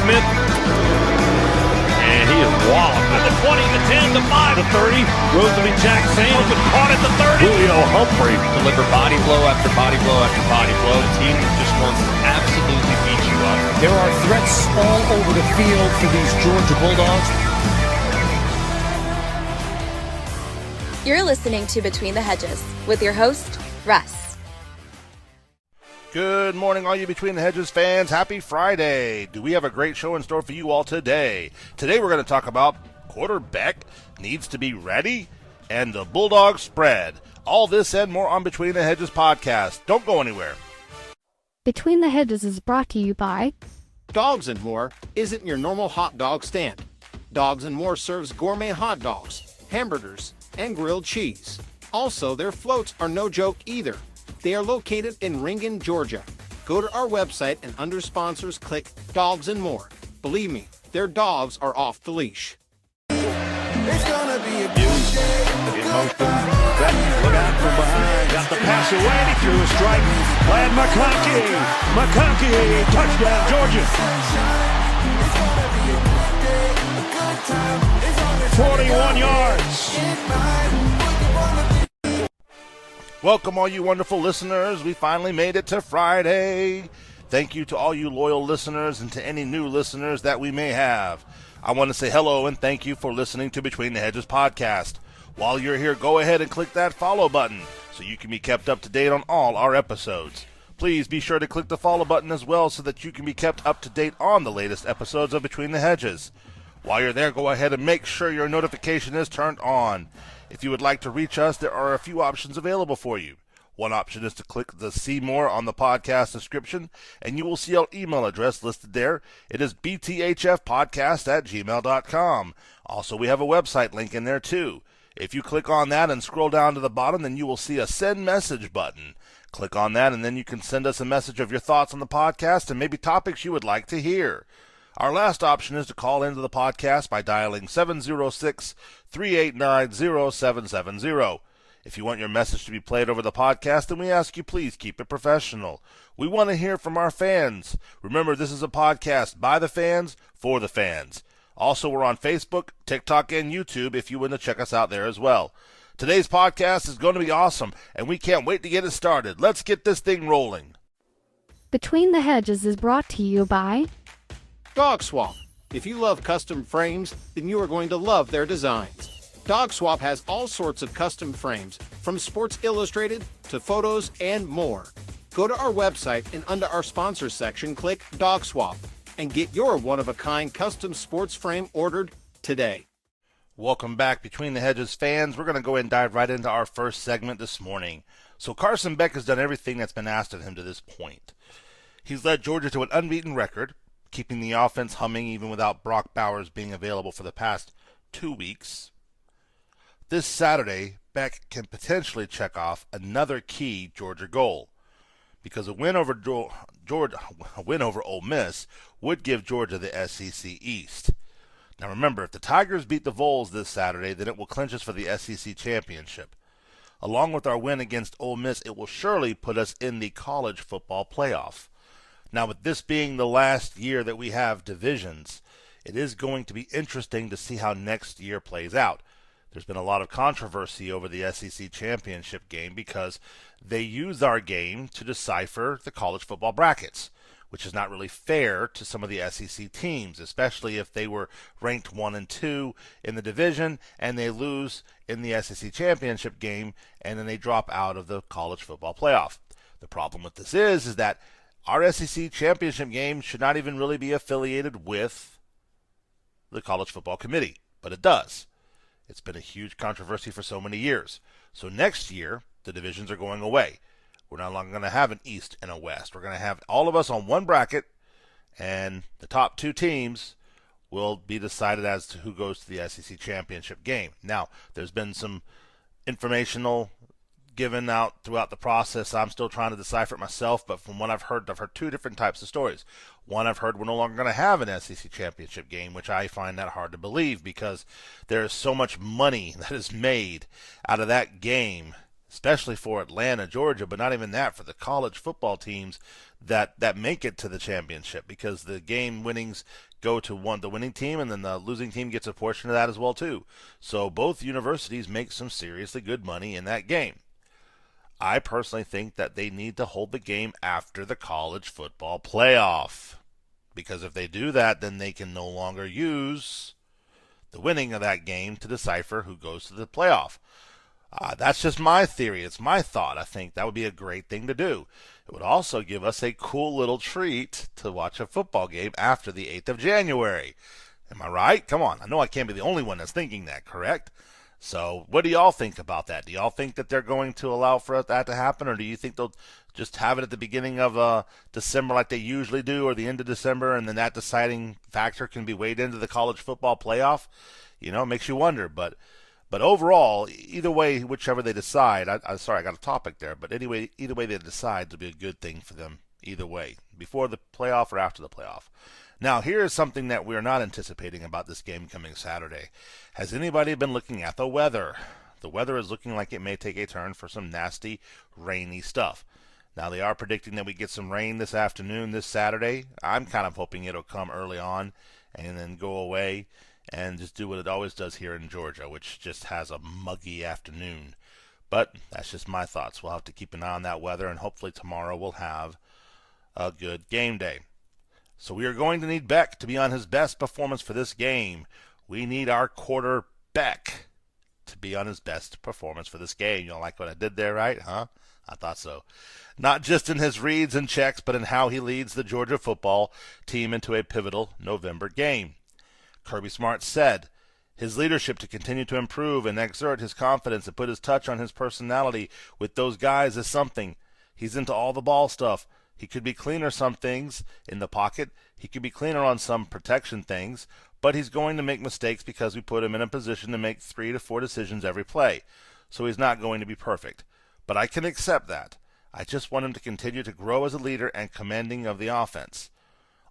Smith. And he is walloped. At the 20, the 10, the 5, the 30. Rosalie Jackson but caught at the 30. Julio Humphrey. Deliver body blow after body blow after body blow. The team just wants to absolutely beat you up. There are threats all over the field for these Georgia Bulldogs. You're listening to Between the Hedges with your host, Russ. Good morning, all you Between the Hedges fans. Happy Friday. Do we have a great show in store for you all today? Today we're going to talk about Quarter-BECK needs to be ready and the Bulldog spread. All this and more on Between the Hedges podcast. Don't go anywhere. Between the Hedges is brought to you by Dogs and More isn't your normal hot dog stand. Dogs and More serves gourmet hot dogs, hamburgers, and grilled cheese. Also, their floats are no joke either. They are located in Ringen, Georgia. Go to our website and under sponsors click Dogs and More. Believe me, their dogs are off the leash. It's gonna be a good day. In motion. Beck, look out from behind. Got the pass away and he threw a strike. Glad McConkey. McConkey, touchdown, Georgia. 41 yards. Welcome, all you wonderful listeners. We finally made it to Friday. Thank you to all you loyal listeners and to any new listeners that we may have. I want to say hello and thank you for listening to Between the Hedges podcast. While you're here, go ahead and click that follow button so you can be kept up to date on all our episodes. Please be sure to click the follow button as well so that you can be kept up to date on the latest episodes of Between the Hedges. While you're there, go ahead and make sure your notification is turned on. If you would like to reach us, there are a few options available for you. One option is to click the See More on the podcast description, and you will see our email address listed there. It is bthfpodcast@gmail.com. Also, we have a website link in there, too. If you click on that and scroll down to the bottom, then you will see a Send Message button. Click on that, and then you can send us a message of your thoughts on the podcast and maybe topics you would like to hear. Our last option is to call into the podcast by dialing 706-389-0770. If you want your message to be played over the podcast, then we ask you please keep it professional. We want to hear from our fans. Remember, this is a podcast by the fans, for the fans. Also, we're on Facebook, TikTok, and YouTube if you want to check us out there as well. Today's podcast is going to be awesome, and we can't wait to get it started. Let's get this thing rolling. Between the Hedges is brought to you by Dog Swap. If you love custom frames, then you are going to love their designs. Dog Swap has all sorts of custom frames, from Sports Illustrated to photos and more. Go to our website and under our sponsors section, click Dog Swap and get your one-of-a-kind custom sports frame ordered today. Welcome back, Between the Hedges fans. We're going to go ahead and dive right into our first segment this morning. So Carson Beck has done everything that's been asked of him to this point. He's led Georgia to an unbeaten record, keeping the offense humming even without Brock Bowers being available for the past 2 weeks. This Saturday, Beck can potentially check off another key Georgia goal, because a win over Ole Miss would give Georgia the SEC East. Now remember, if the Tigers beat the Vols this Saturday, then it will clinch us for the SEC championship. Along with our win against Ole Miss, it will surely put us in the college football playoff. Now, with this being the last year that we have divisions, it is going to be interesting to see how next year plays out. There's been a lot of controversy over the SEC championship game because they use our game to decipher the college football brackets, which is not really fair to some of the SEC teams, especially if they were ranked 1 and 2 in the division and they lose in the SEC championship game and then they drop out of the college football playoff. The problem with this is that our SEC championship game should not even really be affiliated with the College Football Committee, but it does. It's been a huge controversy for so many years. So next year, the divisions are going away. We're no longer going to have an East and a West. We're going to have all of us on one bracket, and the top 2 teams will be decided as to who goes to the SEC championship game. Now, there's been some informational given out throughout the process. I'm still trying to decipher it myself, but from what I've heard 2 different types of stories. One, I've heard we're no longer going to have an SEC championship game, which I find that hard to believe because there is so much money that is made out of that game, especially for Atlanta, Georgia, but not even that, for the college football teams that make it to the championship, because the game winnings go to the winning team, and then the losing team gets a portion of that as well too. So both universities make some seriously good money in that game. I personally think that they need to hold the game after the college football playoff, because if they do that, then they can no longer use the winning of that game to decipher who goes to the playoff. That's just my theory. It's my thought. I think that would be a great thing to do. It would also give us a cool little treat to watch a football game after the 8th of January. Am I right? Come on. I know I can't be the only one that's thinking that, correct? So what do y'all think about that? Do y'all think that they're going to allow for that to happen, or do you think they'll just have it at the beginning of December like they usually do, or the end of December, and then that deciding factor can be weighed into the college football playoff? You know, it makes you wonder. But overall, either way, whichever they decide, sorry, I got a topic there, but anyway, either way they decide, it'll be a good thing for them either way, before the playoff or after the playoff. Now, here is something that we are not anticipating about this game coming Saturday. Has anybody been looking at the weather? The weather is looking like it may take a turn for some nasty, rainy stuff. Now, they are predicting that we get some rain this afternoon, this Saturday. I'm kind of hoping it'll come early on and then go away and just do what it always does here in Georgia, which just has a muggy afternoon. But that's just my thoughts. We'll have to keep an eye on that weather, and hopefully tomorrow we'll have a good game day. So we are going to need Beck to be on his best performance for this game. We need our Quarter-BECK to be on his best performance for this game. You don't like what I did there, right? Huh? I thought so. Not just in his reads and checks, but in how he leads the Georgia football team into a pivotal November game. Kirby Smart said his leadership to continue to improve and exert his confidence and put his touch on his personality with those guys is something. He's into all the ball stuff. He could be cleaner some things in the pocket. He could be cleaner on some protection things, but he's going to make mistakes because we put him in a position to make 3 to 4 decisions every play. So he's not going to be perfect. But I can accept that. I just want him to continue to grow as a leader and commanding of the offense.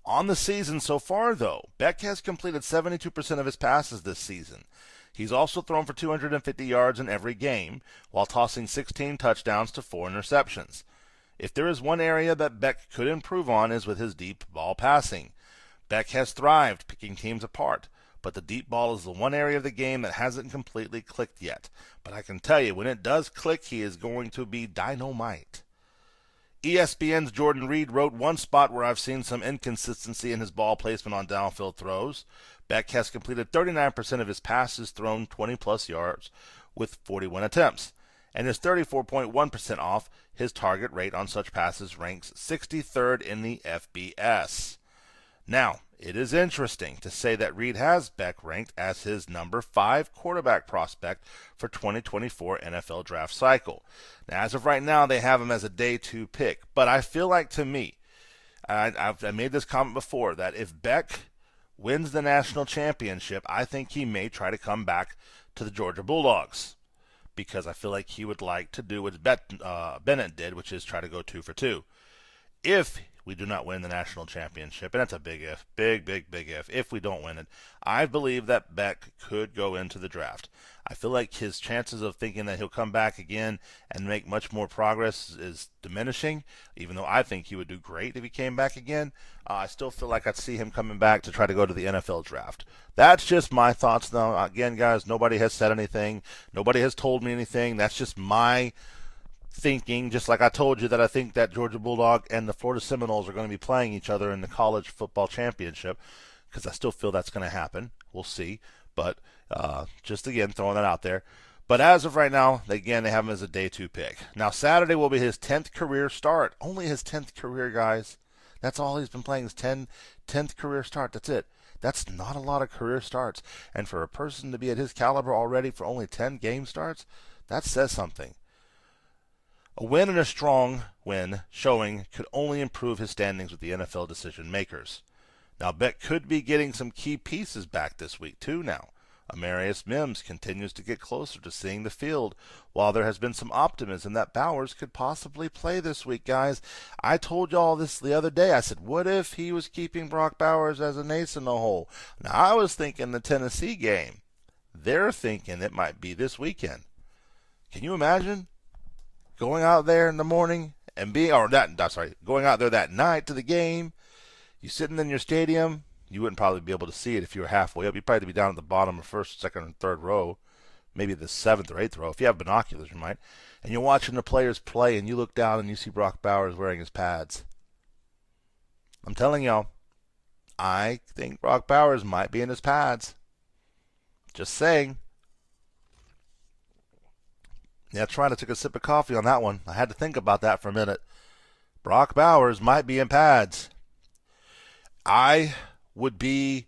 On the season so far, though, Beck has completed 72% of his passes this season. He's also thrown for 250 yards in every game, while tossing 16 touchdowns to 4 interceptions. If there is one area that Beck could improve on is with his deep ball passing. Beck has thrived picking teams apart, but the deep ball is the one area of the game that hasn't completely clicked yet. But I can tell you, when it does click, he is going to be dynamite. ESPN's Jordan Reed wrote one spot where I've seen some inconsistency in his ball placement on downfield throws. Beck has completed 39% of his passes thrown 20-plus yards with 41 attempts, and is 34.1% off. His target rate on such passes ranks 63rd in the FBS. Now, it is interesting to say that Reed has Beck ranked as his number 5 quarterback prospect for 2024 NFL draft cycle. Now, as of right now, they have him as a day 2 pick, but I feel like, to me, I made this comment before, that if Beck wins the national championship, I think he may try to come back to the Georgia Bulldogs, because I feel like he would like to do what Bennett did, which is try to go 2 for 2. If we do not win the national championship, and that's a big if, big if we don't win it, I believe that Beck could go into the draft. I feel like his chances of thinking that he'll come back again and make much more progress is diminishing, even though I think he would do great if he came back again. I still feel like I'd see him coming back to try to go to the NFL draft. That's just my thoughts, though. Again, guys, nobody has said anything. Nobody has told me anything. That's just my thinking, just like I told you that I think that Georgia Bulldog and the Florida Seminoles are going to be playing each other in the college football championship, because I still feel that's going to happen. We'll see. But just again, throwing that out there. But as of right now, they have him as a day 2 pick. Now, Saturday will be his 10th career start. Only his 10th career, guys. That's all he's been playing is 10th career start. That's it. That's not a lot of career starts. And for a person to be at his caliber already for only 10 game starts, that says something. A win and a strong win showing could only improve his standings with the NFL decision makers. Now, Beck could be getting some key pieces back this week, too, now. Amarius Mims continues to get closer to seeing the field, while there has been some optimism that Bowers could possibly play this week, guys. I told y'all this the other day. I said, what if he was keeping Brock Bowers as an ace in the hole? Now, I was thinking the Tennessee game. They're thinking it might be this weekend. Can you imagine? going out there in the morning and going out there that night to the game, you sitting in your stadium, you wouldn't probably be able to see it if you were halfway up. You'd probably be down at the bottom of first, second, and third row, maybe the seventh or eighth row. If you have binoculars, you might. And you're watching the players play, and you look down and you see Brock Bowers wearing his pads. I'm telling y'all, I think Brock Bowers might be in his pads. Just saying. Yeah, trying to take a sip of coffee on that one. I had to think about that for a minute. Brock Bowers might be in pads. I would be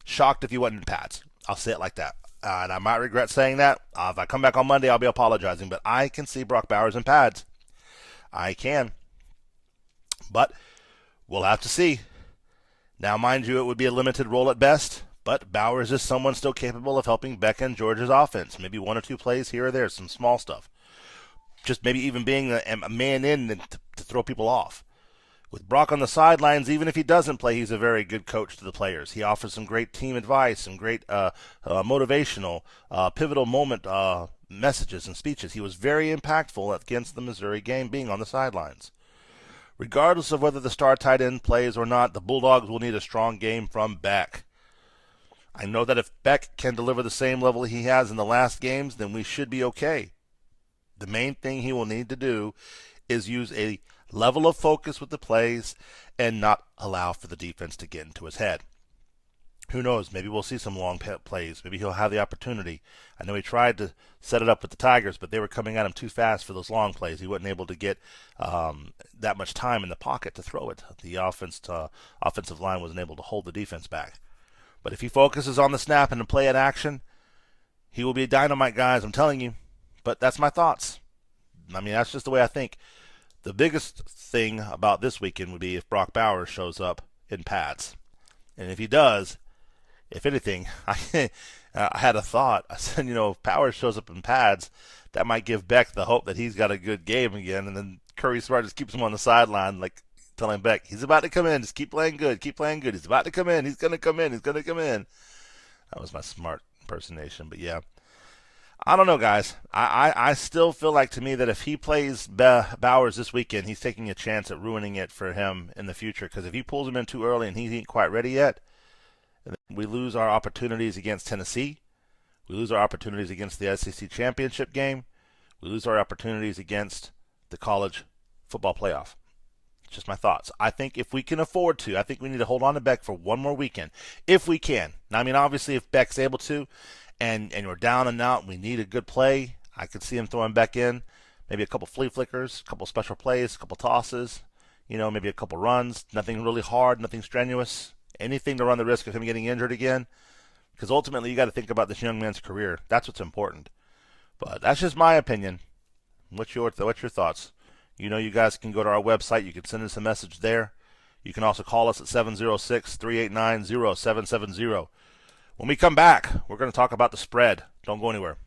shocked if he wasn't in pads. I'll say it like that. And I might regret saying that. If I come back on Monday, I'll be apologizing. But I can see Brock Bowers in pads. I can. But we'll have to see. Now, mind you, it would be a limited role at best. But Bowers is someone still capable of helping Beck and Georgia's offense. Maybe one or two plays here or there, some small stuff. Just maybe even being a man in to throw people off. With Brock on the sidelines, even if he doesn't play, he's a very good coach to the players. He offers some great team advice, some great motivational, pivotal moment messages and speeches. He was very impactful against the Missouri game, being on the sidelines. Regardless of whether the star tight end plays or not, the Bulldogs will need a strong game from Beck. I know that if Beck can deliver the same level he has in the last games, then we should be okay. The main thing he will need to do is use a level of focus with the plays and not allow for the defense to get into his head. Who knows? Maybe we'll see some long plays. Maybe he'll have the opportunity. I know he tried to set it up with the Tigers, but they were coming at him too fast for those long plays. He wasn't able to get that much time in the pocket to throw it. The offensive line wasn't able to hold the defense back. But if he focuses on the snap and the play at action, he will be a dynamite, guys. I'm telling you. But that's my thoughts. I mean, that's just the way I think. The biggest thing about this weekend would be if Brock Bowers shows up in pads. And if he does, if anything, I had a thought. I said, if Bowers shows up in pads, that might give Beck the hope that he's got a good game again. And then Curry Smart just keeps him on the sideline, like telling Beck, he's about to come in. Just keep playing good. Keep playing good. He's about to come in. He's going to come in. He's going to come in. That was my smart impersonation. But, yeah. I don't know, guys. I still feel like, to me, that if he plays Bowers this weekend, he's taking a chance at ruining it for him in the future. Because if he pulls him in too early and he ain't quite ready yet, we lose our opportunities against Tennessee. We lose our opportunities against the SEC championship game. We lose our opportunities against the college football playoff. It's just my thoughts. I think if we can afford to, I think we need to hold on to Beck for one more weekend. If we can. Now, I mean, obviously, if Beck's able to, and we're down and out, and we need a good play, I could see him throwing Beck in. Maybe a couple flea flickers, a couple special plays, a couple tosses, maybe a couple runs. Nothing really hard, nothing strenuous. Anything to run the risk of him getting injured again. Because ultimately, you got to think about this young man's career. That's what's important. But that's just my opinion. What's your thoughts? You guys can go to our website. You can send us a message there. You can also call us at 706-389-0770. When we come back, we're going to talk about the spread. Don't go anywhere.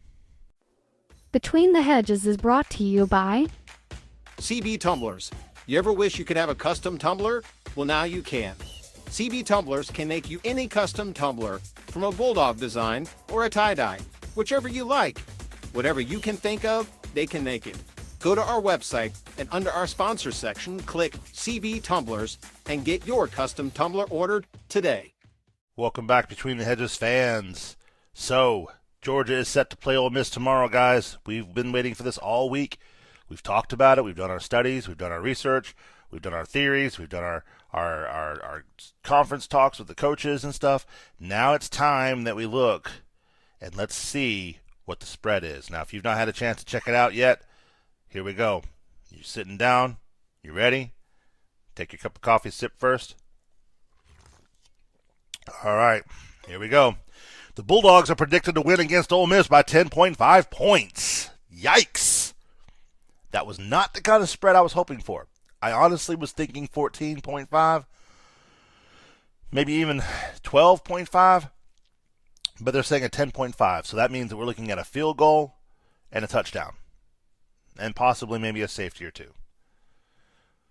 Between the Hedges is brought to you by CB Tumblers. You ever wish you could have a custom tumbler? Well, now you can. CB Tumblers can make you any custom tumbler, from a bulldog design or a tie-dye, whichever you like. Whatever you can think of, they can make it. Go to our website and under our sponsor section, click CB Tumblers and get your custom tumbler ordered today. Welcome back, Between the Hedges fans. So, Georgia is set to play Ole Miss tomorrow, guys. We've been waiting for this all week. We've talked about it. We've done our studies. We've done our research. We've done our theories. We've done our conference talks with the coaches and stuff. Now it's time that we look and let's see what the spread is. Now, if you've not had a chance to check it out yet, here we go. You're sitting down. You ready? Take your cup of coffee, sip first. All right, here we go. The Bulldogs are predicted to win against Ole Miss by 10.5 points. Yikes. That was not the kind of spread I was hoping for. I honestly was thinking 14.5, maybe even 12.5, but they're saying a 10.5. So that means that we're looking at a field goal and a touchdown, and possibly maybe a safety or two.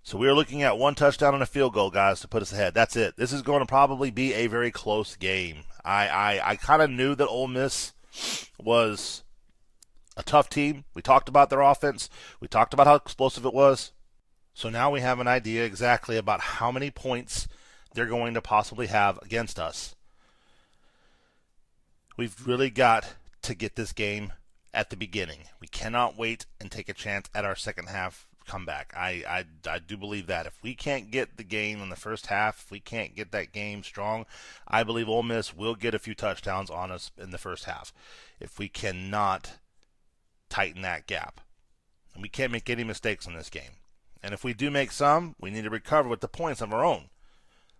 So we're looking at one touchdown and a field goal, guys, to put us ahead. That's it. This is going to probably be a very close game. I kind of knew that Ole Miss was a tough team. We talked about their offense. We talked about how explosive it was. So now we have an idea exactly about how many points they're going to possibly have against us. We've really got to get this game at the beginning. We cannot wait and take a chance at our second half comeback. I do believe that. If we can't get the game in the first half, if we can't get that game strong, I believe Ole Miss will get a few touchdowns on us in the first half. If we cannot tighten that gap. And we can't make any mistakes in this game. And if we do make some, we need to recover with the points of our own.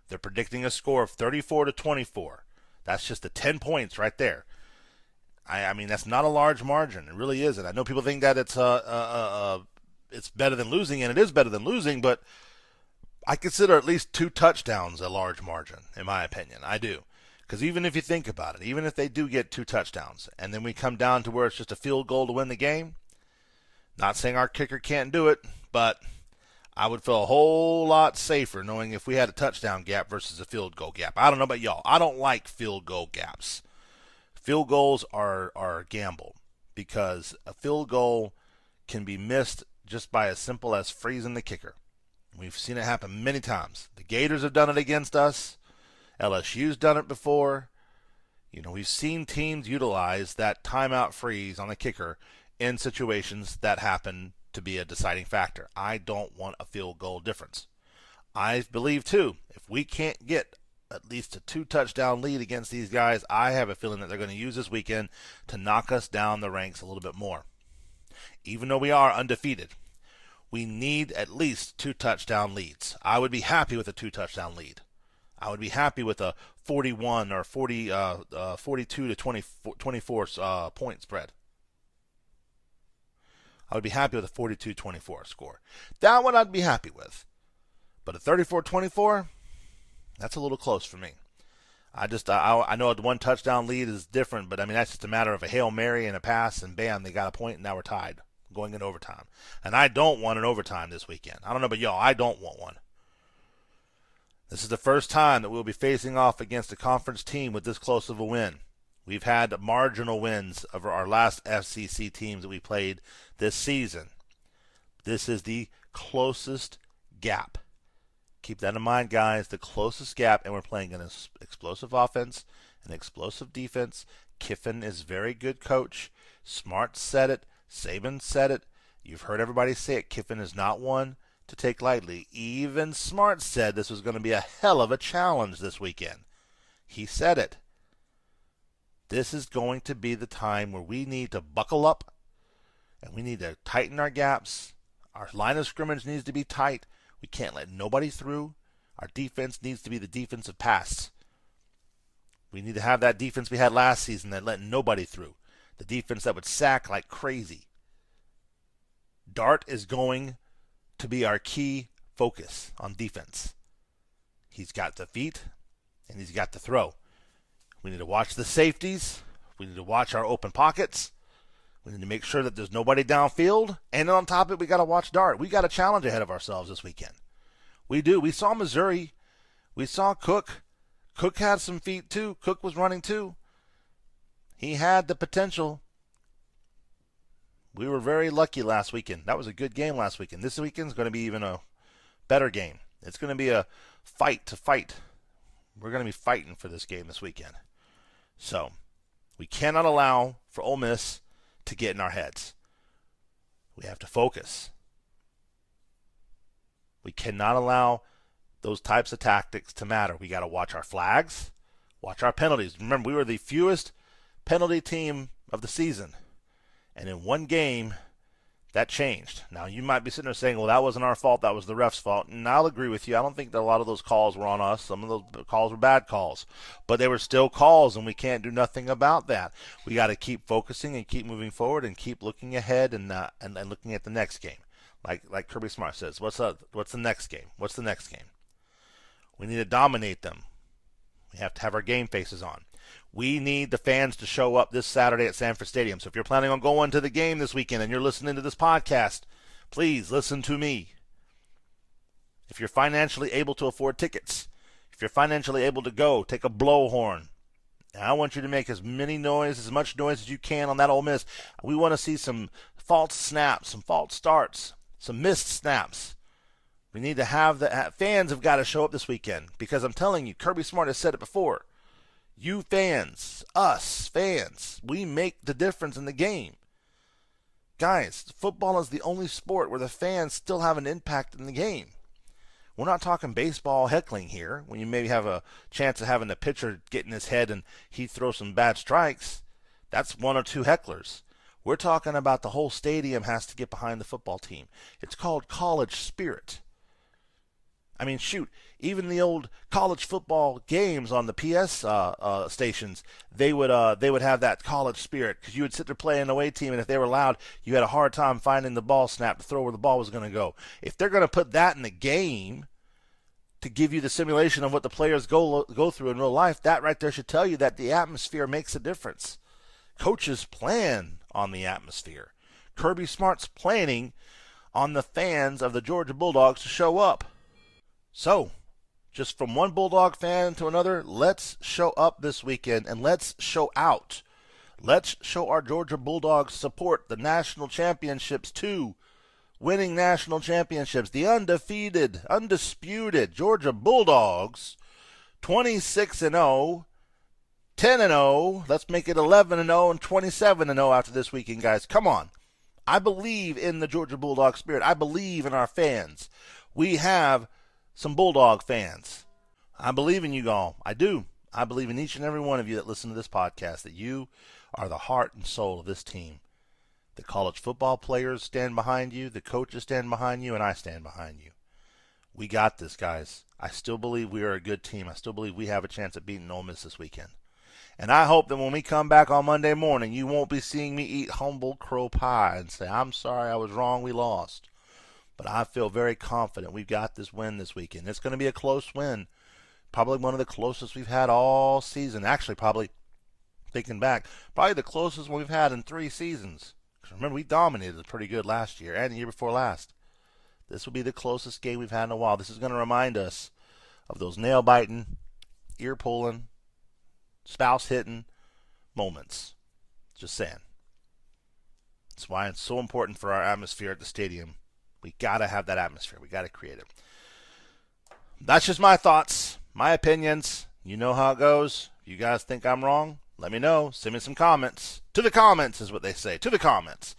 They're predicting a score of 34-24. That's just the 10 points right there. I mean, that's not a large margin. It really isn't. I know people think that it's better than losing, and it is better than losing, but I consider at least 2 touchdowns a large margin, in my opinion. I do. Because even if you think about it, even if they do get 2 touchdowns, and then we come down to where it's just a field goal to win the game, not saying our kicker can't do it, but I would feel a whole lot safer knowing if we had a touchdown gap versus a field goal gap. I don't know about y'all. I don't like field goal gaps. Field goals are a gamble because a field goal can be missed just by as simple as freezing the kicker. We've seen it happen many times. The Gators have done it against us. LSU's done it before. You know, we've seen teams utilize that timeout freeze on a kicker in situations that happen to be a deciding factor. I don't want a field goal difference. I believe, too, if we can't get at least a 2 touchdown lead against these guys, I have a feeling that they're going to use this weekend to knock us down the ranks a little bit more. Even though we are undefeated, we need at least 2 touchdown leads. I would be happy with a 2 touchdown lead. I would be happy with a 41 or 42 to 24 point spread. I would be happy with a 42-24 score. That one I'd be happy with. But a 34-24, that's a little close for me. I know the 1 touchdown lead is different, but I mean that's just a matter of a Hail Mary and a pass, and bam, they got a point, and now we're tied, going in overtime. And I don't want an overtime this weekend. I don't know about y'all, I don't want one. This is the first time that we'll be facing off against a conference team with this close of a win. We've had marginal wins of our last FCC teams that we played this season. This is the closest gap. Keep that in mind, guys. The closest gap, and we're playing an explosive offense, an explosive defense. Kiffin is a very good coach. Smart said it. Saban said it. You've heard everybody say it. Kiffin is not one to take lightly. Even Smart said this was going to be a hell of a challenge this weekend. He said it. This is going to be the time where we need to buckle up and we need to tighten our gaps. Our line of scrimmage needs to be tight. We can't let nobody through. Our defense needs to be the defensive pass. We need to have that defense we had last season that let nobody through. The defense that would sack like crazy. Dart is going to be our key focus on defense. He's got the feet and he's got the throw. We need to watch the safeties. We need to watch our open pockets. We need to make sure that there's nobody downfield. And on top of it, we got to watch Dart. We got a challenge ahead of ourselves this weekend. We do. We saw Missouri. We saw Cook. Cook had some feet too. Cook was running too. He had the potential. We were very lucky last weekend. That was a good game last weekend. This weekend is going to be even a better game. It's going to be a fight to fight. We're going to be fighting for this game this weekend. So, we cannot allow for Ole Miss to get in our heads. We have to focus. We cannot allow those types of tactics to matter. We got to watch our flags, watch our penalties. Remember, we were the fewest penalty team of the season. And in one game, that changed. Now, you might be sitting there saying, well, that wasn't our fault, that was the ref's fault. And I'll agree with you. I don't think that a lot of those calls were on us. Some of those calls were bad calls. But they were still calls, and we can't do nothing about that. We got to keep focusing and keep moving forward and keep looking ahead and looking at the next game. Like Kirby Smart says, what's the next game? What's the next game? We need to dominate them. We have to have our game faces on. We need the fans to show up this Saturday at Sanford Stadium. So if you're planning on going to the game this weekend and you're listening to this podcast, please listen to me. If you're financially able to afford tickets, if you're financially able to go, take a blowhorn And I want you to make as much noise as you can on that Ole Miss. We want to see some false snaps, some false starts, some missed snaps. We need to have fans have got to show up this weekend, because I'm telling you, Kirby Smart has said it before. You fans, us fans, we make the difference in the game. Guys, football is the only sport where the fans still have an impact in the game. We're not talking baseball heckling here, when you maybe have a chance of having the pitcher get in his head and he throws some bad strikes. That's one or two hecklers. We're talking about the whole stadium has to get behind the football team. It's called college spirit. I mean, shoot, even the old college football games on the PS stations, they would have that college spirit, because you would sit there playing an away team, and if they were loud, you had a hard time finding the ball snap to throw where the ball was going to go. If they're going to put that in the game to give you the simulation of what the players go through in real life, that right there should tell you that the atmosphere makes a difference. Coaches plan on the atmosphere. Kirby Smart's planning on the fans of the Georgia Bulldogs to show up. So, just from one Bulldog fan to another, let's show up this weekend and let's show out. Let's show our Georgia Bulldogs support the national championships too. Winning national championships. The undefeated, undisputed Georgia Bulldogs, 26-0, 10-0. Let's make it 11-0 and 27-0 after this weekend, guys. Come on. I believe in the Georgia Bulldog spirit. I believe in our fans. We have some Bulldog fans. I believe in you all. I do. I believe in each and every one of you that listen to this podcast, that you are the heart and soul of this team. The college football players stand behind you, the coaches stand behind you, and I stand behind you. We got this, guys. I still believe we are a good team. I still believe we have a chance at beating Ole Miss this weekend. And I hope that when we come back on Monday morning, you won't be seeing me eat humble crow pie and say, I'm sorry, I was wrong, we lost. But I feel very confident we've got this win this weekend. It's going to be a close win. Probably one of the closest we've had all season. Actually, probably, thinking back, probably the closest one we've had in 3 seasons. Because remember, we dominated pretty good last year and the year before last. This will be the closest game we've had in a while. This is going to remind us of those nail-biting, ear-pulling, spouse-hitting moments. Just saying. That's why it's so important for our atmosphere at the stadium. We got to have that atmosphere. We got to create it. That's just my thoughts, my opinions. You know how it goes. If you guys think I'm wrong, let me know. Send me some comments. To the comments is what they say. To the comments.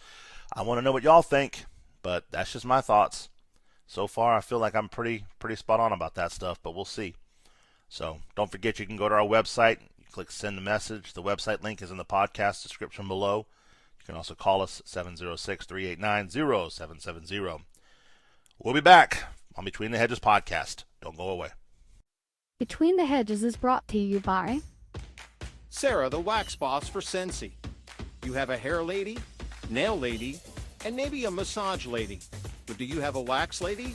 I want to know what y'all think, but that's just my thoughts. So far, I feel like I'm pretty spot on about that stuff, but we'll see. So don't forget, you can go to our website. You click send a message. The website link is in the podcast description below. You can also call us at 706-389-0770. We'll be back on Between the Hedges podcast. Don't go away. Between the Hedges is brought to you by Sarah, the wax boss for Scentsy. You have a hair lady, nail lady, and maybe a massage lady. But do you have a wax lady?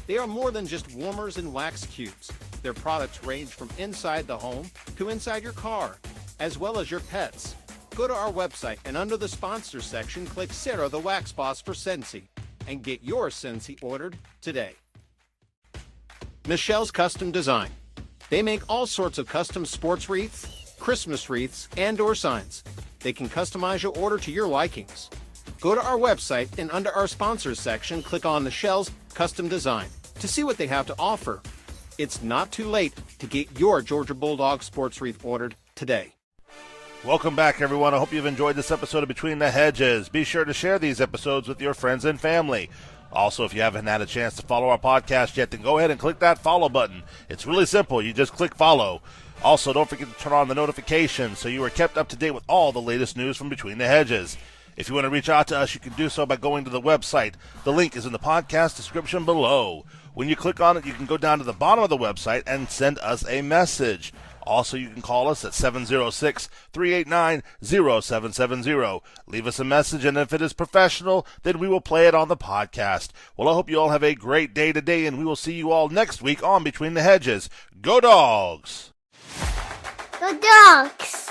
They are more than just warmers and wax cubes. Their products range from inside the home to inside your car, as well as your pets. Go to our website and under the sponsors section, click Sarah, the wax boss for Scentsy, and get your Scentsy ordered today. Michelle's Custom Design. They make all sorts of custom sports wreaths, Christmas wreaths, and door signs. They can customize your order to your likings. Go to our website and under our sponsors section, click on Michelle's Custom Design to see what they have to offer. It's not too late to get your Georgia Bulldog sports wreath ordered today. Welcome back, everyone. I hope you've enjoyed this episode of Between the Hedges. Be sure to share these episodes with your friends and family. Also, if you haven't had a chance to follow our podcast yet, then go ahead and click that follow button. It's really simple. You just click follow. Also, don't forget to turn on the notifications so you are kept up to date with all the latest news from Between the Hedges. If you want to reach out to us, you can do so by going to the website. The link is in the podcast description below. When you click on it, you can go down to the bottom of the website and send us a message. Also, you can call us at 706-389-0770. Leave us a message, and if it is professional, then we will play it on the podcast. Well, I hope you all have a great day today, and we will see you all next week on Between the Hedges. Go Dogs! Go Dogs!